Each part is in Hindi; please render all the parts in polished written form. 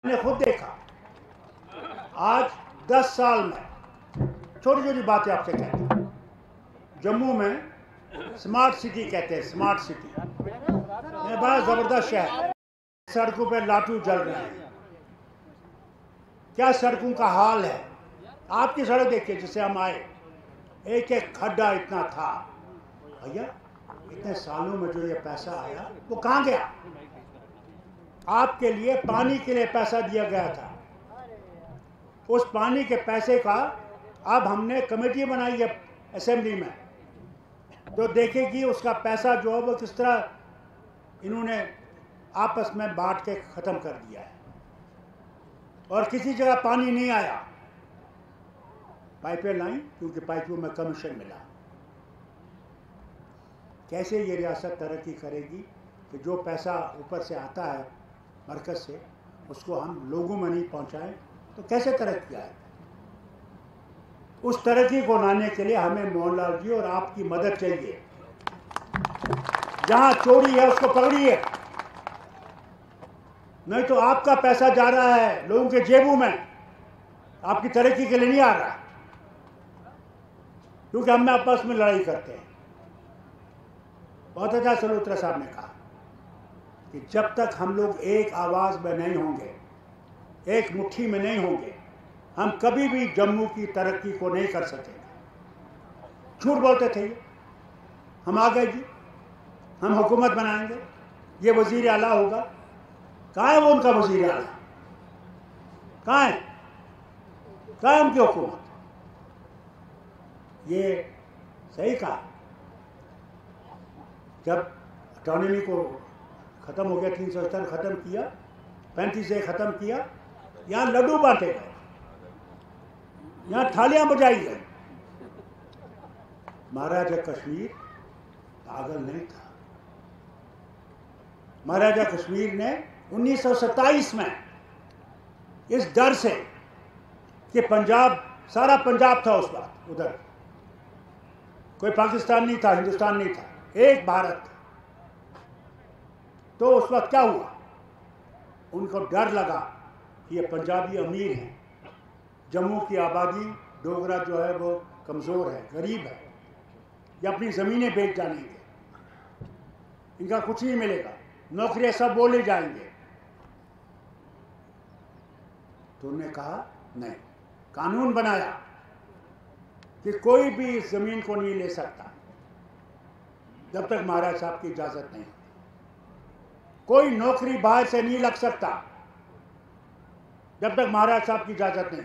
मैंने खुद देखा। आज 10 साल में छोटी छोटी बातें आपसे कहता हूँ। जम्मू में स्मार्ट सिटी कहते हैं, स्मार्ट सिटी। ये बड़ा ज़बरदस्त शहर। सड़कों पर लाटू जल रहे हैं। क्या सड़कों का हाल है। आपकी सड़क देखिए, जिससे हम आए, एक एक खड्डा इतना था। भैया, इतने सालों में जो ये पैसा आया वो कहाँ गया। आपके लिए पानी के लिए पैसा दिया गया था। उस पानी के पैसे का अब हमने कमेटी बनाई है असेंबली में, जो देखेगी उसका पैसा जो है वो किस तरह इन्होंने आपस में बांट के ख़त्म कर दिया है। और किसी जगह पानी नहीं आया, पाइपें लाई क्योंकि पाइपों में कमीशन मिला। कैसे ये रियासत तरक्की करेगी कि जो पैसा ऊपर से आता है मरकज़ से, उसको हम लोगों में नहीं पहुंचाएं, तो कैसे तरक्की आए। उस तरक्की को लाने के लिए हमें मोहनलाल जी और आपकी मदद चाहिए। जहां चोरी है उसको पकड़िए, नहीं तो आपका पैसा जा रहा है लोगों के जेबों में, आपकी तरक्की के लिए नहीं आ रहा, क्योंकि हम आपस में लड़ाई करते हैं। बहुत अच्छा सलूत्रा साहब ने कहा कि जब तक हम लोग एक आवाज़ में नहीं होंगे, एक मुट्ठी में नहीं होंगे, हम कभी भी जम्मू की तरक्की को नहीं कर सकेंगे। झूठ बोलते थे ये, हम आ गए जी, हम हुकूमत बनाएंगे, ये वज़ीर आला होगा। कहाँ है वो उनका वज़ीर आला, कहाँ है, कहाँ है उनकी हुकूमत। ये सही कहा, जब ऑटोनॉमी को ख़त्म हो गया, 370 ख़त्म किया, 35 से ख़त्म किया, यहाँ लड्डू बांटे गए, यहाँ थालियां बजाई गई। महाराजा कश्मीर पागल नहीं था। महाराजा कश्मीर ने 1927 में इस डर से कि पंजाब, सारा पंजाब था उस वक्त, उधर कोई पाकिस्तान नहीं था, हिंदुस्तान नहीं था, एक भारत था। तो उस वक्त क्या हुआ, उनको डर लगा कि ये पंजाबी अमीर हैं, जम्मू की आबादी डोगरा जो है वो कमज़ोर है, गरीब है, ये अपनी ज़मीनें बेच जाएंगे, इनका कुछ नहीं मिलेगा, नौकरियां सब वो ले जाएंगे। तो उन्होंने कहा नहीं, कानून बनाया कि कोई भी इस ज़मीन को नहीं ले सकता जब तक महाराज साहब की इजाज़त नहीं। कोई नौकरी बाहर से नहीं लग सकता जब तक महाराज साहब की इजाज़त नहीं।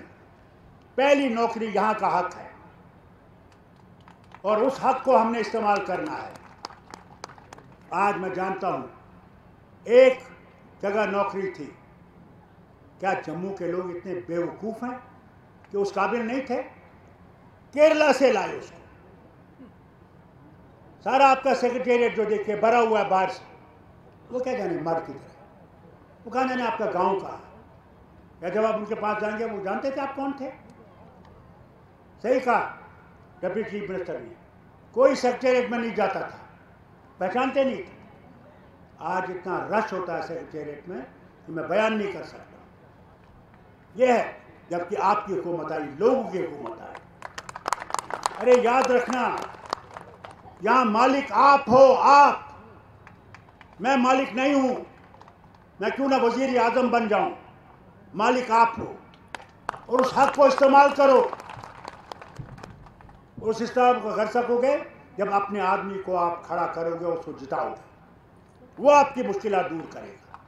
पहली नौकरी यहाँ का हक है और उस हक को हमने इस्तेमाल करना है। आज मैं जानता हूँ, एक जगह नौकरी थी। क्या जम्मू के लोग इतने बेवकूफ़ हैं कि उस काबिल नहीं थे। केरला से लाए उसको। सारा आपका सेक्रेटेरिएट जो देखिए भरा हुआ है बाहर से, वो क्या जाने मर की तरह, वो कहाँ जाने आपका गांव का है। या जब आप उनके पास जाएंगे वो जानते थे आप कौन थे। सही कहा डिप्टी चीफ मिनिस्टर ने, कोई सेक्रेटेरिएट में नहीं जाता था, पहचानते नहीं थे। आज इतना रश होता है सेक्रेटेरिएट में कि मैं बयान नहीं कर सकता। यह है जबकि आपकी हुकूमत आई, लोगों की हुकूमत आई। अरे याद रखना, यहाँ मालिक आप हो, आप। मैं मालिक नहीं हूँ, मैं क्यों ना वज़ीर आज़म बन जाऊँ। मालिक आप हो और उस हक को इस्तेमाल करो। उस इस्तेमाल को कर सकोगे जब अपने आदमी को आप खड़ा करोगे, उसको जिताओगे, वो आपकी मुश्किलें दूर करेगा।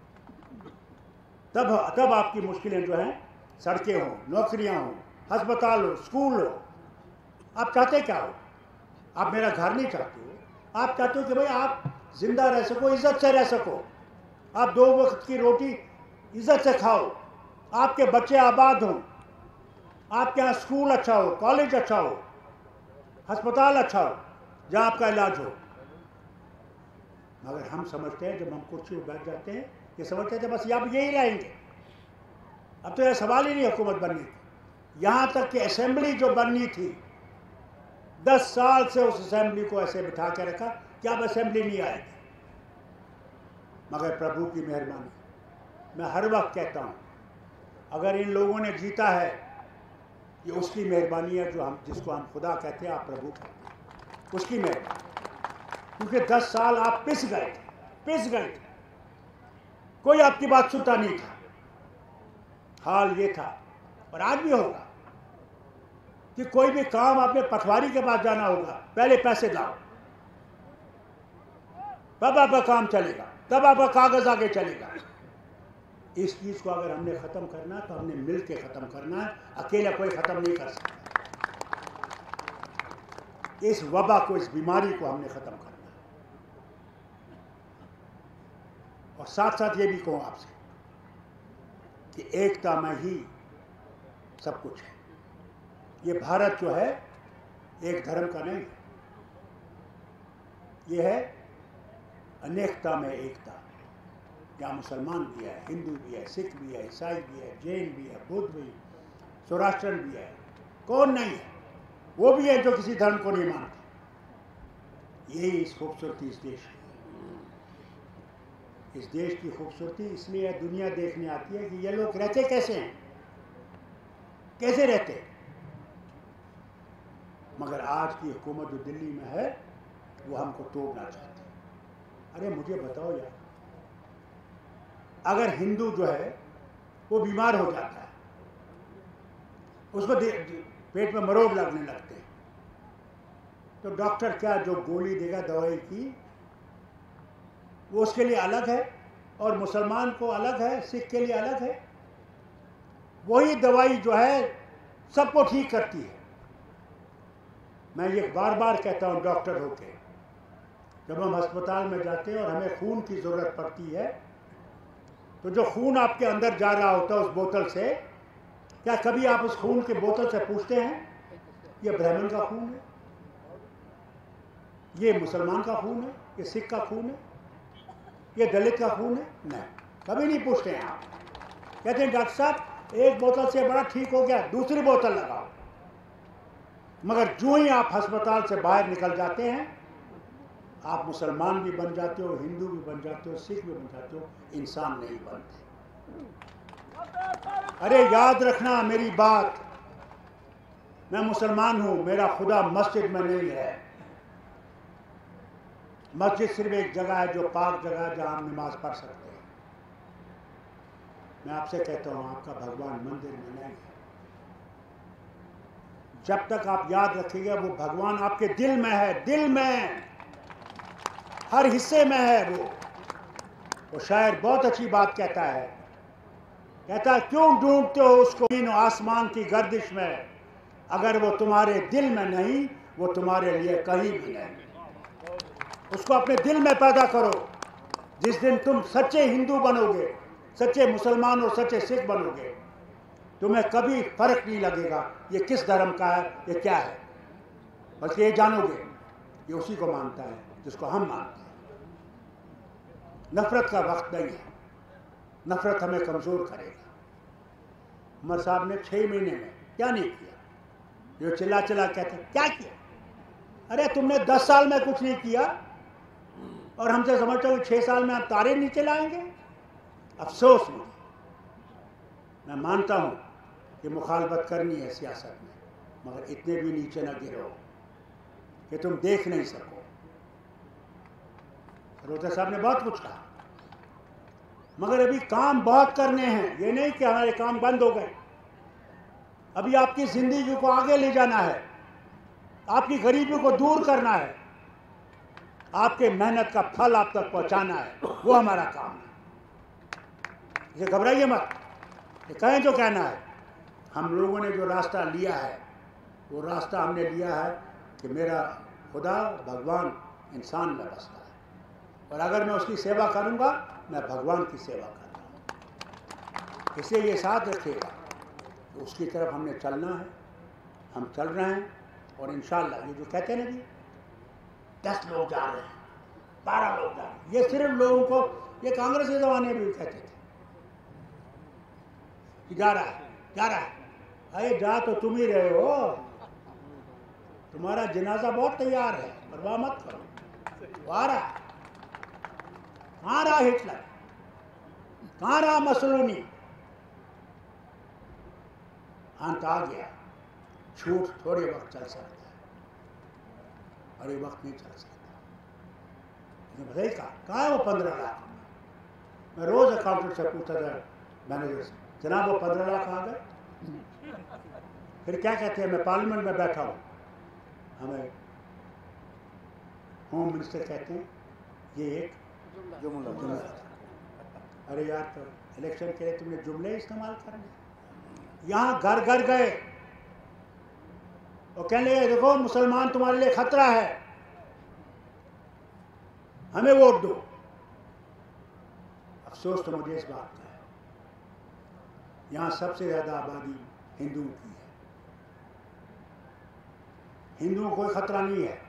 तब आपकी मुश्किलें जो हैं, सड़कें हों, नौकरियां हों, अस्पताल हो, स्कूल हो। आप चाहते क्या हो। आप मेरा घर नहीं चाहते हो, आप चाहते हो कि भाई आप जिंदा रह सको, इज्जत से रह सको, आप 2 वक्त की रोटी इज्जत से खाओ, आपके बच्चे आबाद हों, आपके यहाँ स्कूल अच्छा हो, कॉलेज अच्छा हो, अस्पताल अच्छा हो, जहाँ आपका इलाज हो। मगर हम समझते हैं, जब हम कुर्सी पर बैठ जाते हैं, ये समझते थे बस अब यही रहेंगे। अब तो यह सवाल ही नहीं हुकूमत बनने की। यहाँ तक कि असेंबली जो बननी थी, 10 साल से उस असेंबली को ऐसे बिठा के रखा कि अब असेंबली नहीं आएगी। मगर प्रभु की मेहरबानी, मैं हर वक्त कहता हूँ अगर इन लोगों ने जीता है, ये उसकी मेहरबानी है, जो हम जिसको हम खुदा कहते हैं, आप प्रभु कहते हैं, उसकी मेहरबानी। क्योंकि 10 साल आप पिस गए थे, कोई आपकी बात सुनता नहीं था। हाल ये था, और आज भी होगा कि कोई भी काम आपने पटवारी के पास जाना होगा, पहले पैसे लाओ, तब आपका काम चलेगा, तब आपका कागज आगे चलेगा। इस चीज को अगर हमने खत्म करना तो हमने मिल के खत्म करना है, अकेला कोई खत्म नहीं कर सकता। इस वबा को, इस बीमारी को हमने खत्म करना है। और साथ साथ ये भी कहूं आपसे कि एकता में ही सब कुछ है। ये भारत जो है एक धर्म का नहीं है, ये है अनेकता में एकता। यहाँ मुसलमान भी है, हिंदू भी है, सिख भी है, ईसाई भी है, जैन भी है, बुद्ध भी है, सौराष्ट्रन भी है, कौन नहीं है? वो भी है जो किसी धर्म को नहीं मानते। यही इस खूबसूरती इस देश की। इस देश की खूबसूरती इसलिए दुनिया देखने आती है कि ये लोग रहते कैसे हैं, कैसे रहते हैं। मगर आज की हुकूमत जो दिल्ली में है वो हमको तोड़ना चाहती है। अरे मुझे बताओ यार, अगर हिंदू जो है वो बीमार हो जाता है, उसको पेट में मरोड़ लगने लगते हैं, तो डॉक्टर क्या जो गोली देगा दवाई की, वो उसके लिए अलग है, और मुसलमान को अलग है, सिख के लिए अलग है। वही दवाई जो है सबको ठीक करती है। मैं ये बार बार कहता हूँ डॉक्टर होके, जब हम अस्पताल में जाते हैं और हमें खून की ज़रूरत पड़ती है, तो जो खून आपके अंदर जा रहा होता है उस बोतल से, क्या कभी आप उस खून की बोतल से पूछते हैं ये ब्राह्मण का खून है, ये मुसलमान का खून है, ये सिख का खून है, ये दलित का खून है? नहीं, कभी नहीं पूछते हैं आप। कहते हैं डॉक्टर साहब एक बोतल से बड़ा ठीक हो गया, दूसरी बोतल लगाओ। मगर जो ही आप अस्पताल से बाहर निकल जाते हैं, आप मुसलमान भी बन जाते हो, हिंदू भी बन जाते हो, सिख भी बन जाते हो, इंसान नहीं बनते। अरे याद रखना मेरी बात, मैं मुसलमान हूं, मेरा खुदा मस्जिद में नहीं है। मस्जिद सिर्फ एक जगह है जो पाक जगह है, जहां हम नमाज पढ़ सकते हैं। मैं आपसे कहता हूं आपका भगवान मंदिर में नहीं है। जब तक आप याद रखिएगा वो भगवान आपके दिल में है, दिल में, हर हिस्से में है। वो शायर बहुत अच्छी बात कहता है, कहता है क्यों ढूंढते हो उसको इन आसमान की गर्दिश में, अगर वो तुम्हारे दिल में नहीं, वो तुम्हारे लिए कहीं भी नहीं। उसको अपने दिल में पैदा करो। जिस दिन तुम सच्चे हिंदू बनोगे, सच्चे मुसलमान और सच्चे सिख बनोगे, तुम्हें कभी फर्क नहीं लगेगा ये किस धर्म का है, ये क्या है, बल्कि ये जानोगे ये उसी को मानता है जिसको हम मानते हैं। नफरत का वक्त नहीं है, नफरत हमें कमजोर करेगा। उमर साहब ने 6 महीने में क्या नहीं किया, जो चिल्ला चिल्ला कहते क्या किया। अरे तुमने 10 साल में कुछ नहीं किया और हमसे समझते हो 6 साल में आप तारे नीचे लाएंगे। अफसोस मुझे, मैं मानता हूं कि मुखालफत करनी है सियासत में, मगर इतने भी नीचे न गिरो कि तुम देख नहीं सको। रोहता साहब ने बहुत कुछ कहा, मगर अभी काम बहुत करने हैं। ये नहीं कि हमारे काम बंद हो गए। अभी आपकी जिंदगी को आगे ले जाना है, आपकी गरीबी को दूर करना है, आपके मेहनत का फल आप तक पहुंचाना है, वो हमारा काम है। ये घबराइए मत, ये कहें जो कहना है। हम लोगों ने जो रास्ता लिया है, वो रास्ता हमने लिया है कि मेरा खुदा भगवान इंसान में बसता है, और अगर मैं उसकी सेवा करूंगा, मैं भगवान की सेवा कर रहा हूँ। इसलिए ये साथ रखिएगा कि उसकी तरफ हमने चलना है, हम चल रहे हैं। और इंशाअल्लाह ये जो कहते हैं ना जी 10 लोग जा रहे हैं, 12 लोग जा रहे हैं, ये सिर्फ लोगों को, ये कांग्रेस के ज़माने में भी कहते थे कि जा रहा है, जा रहा है। अरे जा तो तुम ही रहे हो, तुम्हारा जनाजा बहुत तैयार है, परवाह मत करो। वो आ रहा है। कहाँ रहा हिटलर, कहाँ रहा मसलूनी, अंत आ गया। झूठ थोड़े वक्त चल सकता है, बड़े वक्त नहीं चल सकता। बताइए कहाँ है वो 15 लाख? मैं रोज अकाउंटेंट से पूछता था, मैनेजर से, जनाब वो 15 लाख आ गए? फिर क्या कहते हैं, मैं पार्लियामेंट में बैठा हूँ, हमें होम मिनिस्टर कहते हैं ये एक जुमला। अरे यार, तो इलेक्शन के लिए तुमने जुमले इस्तेमाल करने। यहाँ घर घर गए और कहने लगे देखो मुसलमान तुम्हारे लिए खतरा है, हमें वोट दो। अफसोस तो मुझे इस बात का है, यहाँ सबसे ज्यादा आबादी हिंदुओं की है। हिंदुओं को कोई खतरा नहीं है,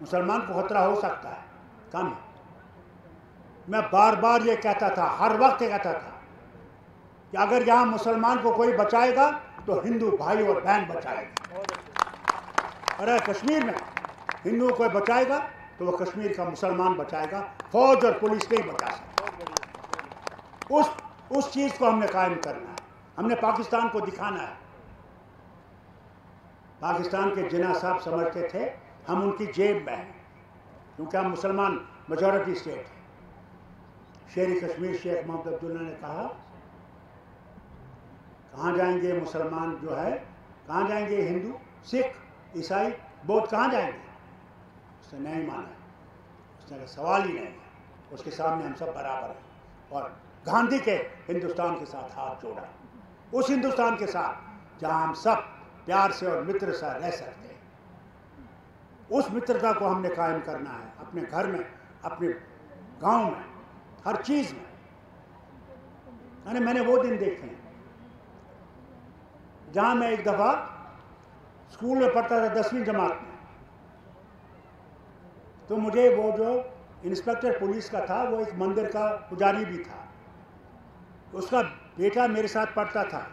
मुसलमान को खतरा हो सकता है, कम है। मैं बार बार ये कहता था, हर वक्त ये कहता था कि अगर यहाँ मुसलमान को कोई बचाएगा तो हिंदू भाई और बहन बचाएगा। अरे कश्मीर में हिंदुओं को बचाएगा तो वो कश्मीर का मुसलमान बचाएगा, फौज और पुलिस नहीं बचा सकता। उस चीज को हमने कायम करना है, हमने पाकिस्तान को दिखाना है। पाकिस्तान के जिन्ना साहब समझते थे हम उनकी जेब में हैं, क्योंकि हम मुसलमान मेजॉरिटी स्टेट है। शेर कश्मीर शेख मोहम्मद अब्दुल्ला ने कहा, कहाँ जाएंगे मुसलमान जो है, कहाँ जाएंगे हिंदू, सिख, ईसाई, बौद्ध, कहाँ जाएंगे? उसने नहीं माना, उसने कहा सवाल ही नहीं है, उसके सामने हम सब बराबर हैं। और गांधी के हिंदुस्तान के साथ हाथ जोड़ा, उस हिंदुस्तान के साथ जहाँ हम सब प्यार से और मित्र से रह सकते हैं। उस मित्रता को हमने कायम करना है, अपने घर में, अपने गांव में, हर चीज में। मैंने वो दिन देखे हैं जहां मैं एक दफा स्कूल में पढ़ता था 10वीं जमात में, तो मुझे वो जो इंस्पेक्टर पुलिस का था वो एक मंदिर का पुजारी भी था, उसका बेटा मेरे साथ पढ़ता था।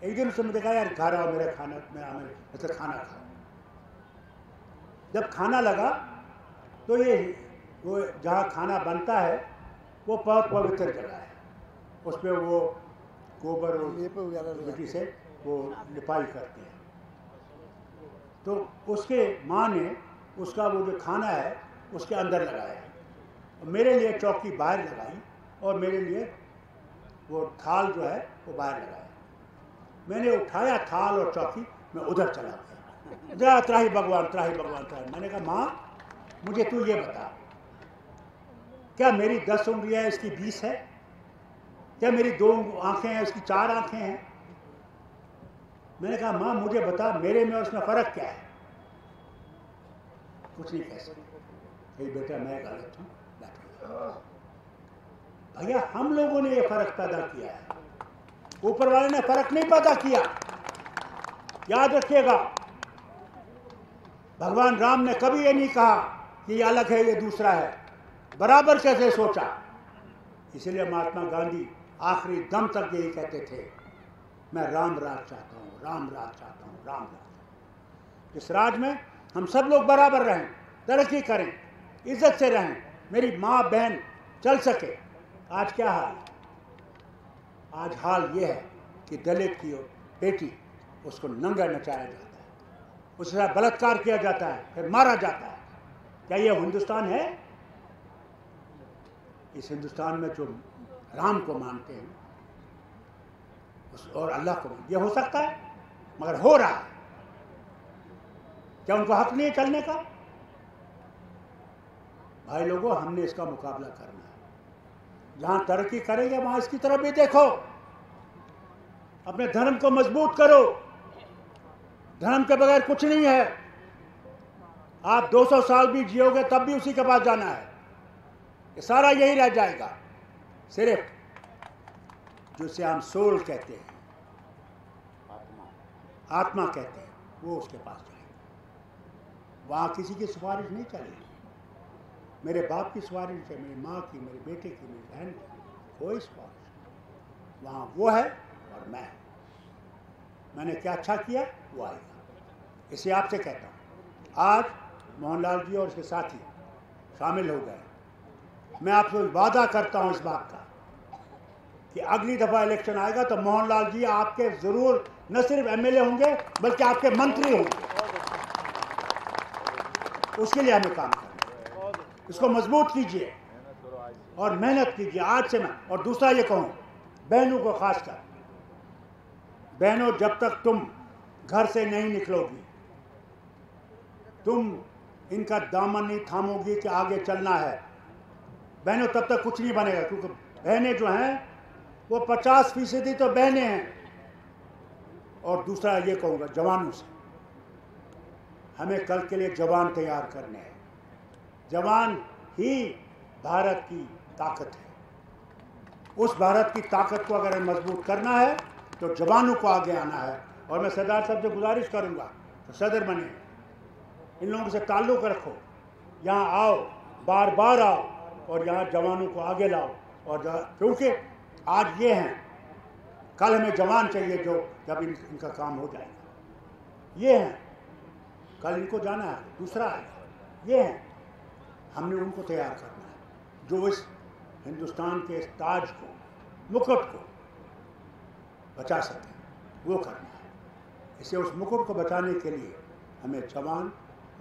एक दिन उसने मुझे कहा यार घर आओ, मेरा खाना खाना खाओ। जब खाना लगा तो ये वो जहाँ खाना बनता है वो बहुत पवित्र जगह है, उस पर वो गोबर और मिट्टी से वो लिपाई करते हैं। तो उसके माँ ने उसका वो जो खाना है उसके अंदर लगाया, और मेरे लिए चौकी बाहर लगाई और मेरे लिए वो थाल जो है वो बाहर लगाया। मैंने उठाया थाल और चौकी, मैं उधर चला गया, जरा त्राही भगवान त्राही भगवान त्राही। मैंने कहा माँ मुझे तू ये बता, क्या मेरी 10 उंगलियां है, इसकी 20 है? क्या मेरी 2 आंखें हैं, इसकी 4 आंखें हैं? मैंने कहा माँ मुझे बता, मेरे में और उसमें फर्क क्या है? कुछ नहीं कह सकते। बेटा मैं गलत हूँ, भैया हम लोगों ने ये फर्क पैदा किया है, ऊपर वाले ने फर्क नहीं पैदा किया। याद रखिएगा, भगवान राम ने कभी ये नहीं कहा कि ये अलग है ये दूसरा है, बराबर कैसे सोचा। इसलिए महात्मा गांधी आखिरी दम तक यही कहते थे, मैं राम राज चाहता हूँ, राम राज चाहता हूँ, राम राज। इस राज में हम सब लोग बराबर रहें, तरक्की करें, इज्जत से रहें, मेरी माँ बहन चल सके। आज क्या हाल? आज हाल ये है कि दलित की बेटी उसको नंगा नचाया जाता है, उसके साथ बलात्कार किया जाता है, फिर मारा जाता है। क्या ये हिंदुस्तान है? इस हिंदुस्तान में जो राम को मानते हैं और अल्लाह को, ये हो सकता है? मगर हो रहा है। क्या उनको हक नहीं है चलने का? भाई लोगों, हमने इसका मुकाबला करना है। जहां तरक्की करेंगे वहां इसकी तरफ भी देखो, अपने धर्म को मजबूत करो। धर्म के बगैर कुछ नहीं है। आप 200 साल भी जियोगे तब भी उसी के पास जाना है, ये सारा यही रह जाएगा। सिर्फ जिसे हम सोल कहते हैं, आत्मा कहते हैं, वो उसके पास जाएगा। वहां किसी की सिफारिश नहीं चलेगी, मेरे बाप की सिफारिश है, मेरी माँ की, मेरे बेटे की, मेरी बहन की, कोई सिफारिश। वहां वो है और मैंने क्या अच्छा किया वो आएगा। इसे आपसे कहता हूँ, आज मोहनलाल जी और उसके साथी शामिल हो गए। मैं आपसे वादा करता हूँ इस बात का, कि अगली दफ़ा इलेक्शन आएगा तो मोहनलाल जी आपके ज़रूर न सिर्फ एमएलए होंगे बल्कि आपके मंत्री होंगे। उसके लिए हमें काम करना है। इसको मजबूत कीजिए और मेहनत कीजिए आज से मैं। और दूसरा ये कहूँ बहनों को खासकर, बहनों जब तक तुम घर से नहीं निकलोगी, तुम इनका दामन नहीं थामोगी कि आगे चलना है, बहनों तब तक कुछ नहीं बनेगा। क्योंकि बहनें जो हैं वो 50% तो बहनें हैं। और दूसरा ये कहूँगा जवानों से, हमें कल के लिए जवान तैयार करने हैं। जवान ही भारत की ताकत है। उस भारत की ताकत को अगर हमें मजबूत करना है तो जवानों को आगे आना है। और मैं सरदार साहब से गुजारिश करूँगा तो सदर बने, इन लोगों से ताल्लुक़ रखो, यहाँ आओ, बार बार आओ और यहाँ जवानों को आगे लाओ। और क्योंकि आज ये हैं, कल हमें जवान चाहिए जो जब इनका काम हो जाएगा। ये हैं, कल इनको जाना है, दूसरा आएगा। ये हैं, हमने उनको तैयार करना है जो इस हिंदुस्तान के इस ताज को, मुकुट को बचा सके, वो करना है। इसे उस मुकुट को बचाने के लिए हमें जवान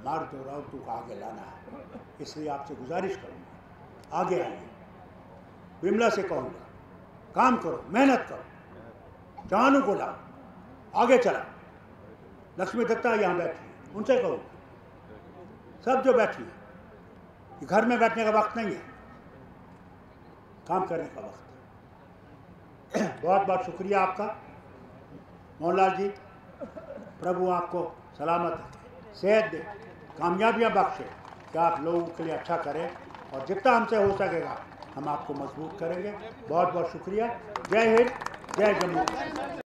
मर्द और औरतों को आगे लाना है। इसलिए आपसे गुजारिश करूँगा आगे आइए। विमला से कहूँगा काम करो, मेहनत करो, जवानों को लाओ, आगे चलाओ। लक्ष्मी दत्ता यहाँ बैठी है, उनसे कहो, सब जो बैठी है, कि घर में बैठने का वक्त नहीं है, काम करने का वक्त है। बहुत बहुत शुक्रिया आपका मोहनलाल जी। प्रभु आपको सलामत रखे, सेहत दे, कामयाबियाँ बख्शे कि आप लोगों के लिए अच्छा करें। और जितना हमसे हो सकेगा हम आपको मजबूत करेंगे। बहुत बहुत शुक्रिया। जय हिंद, जय जम्मू।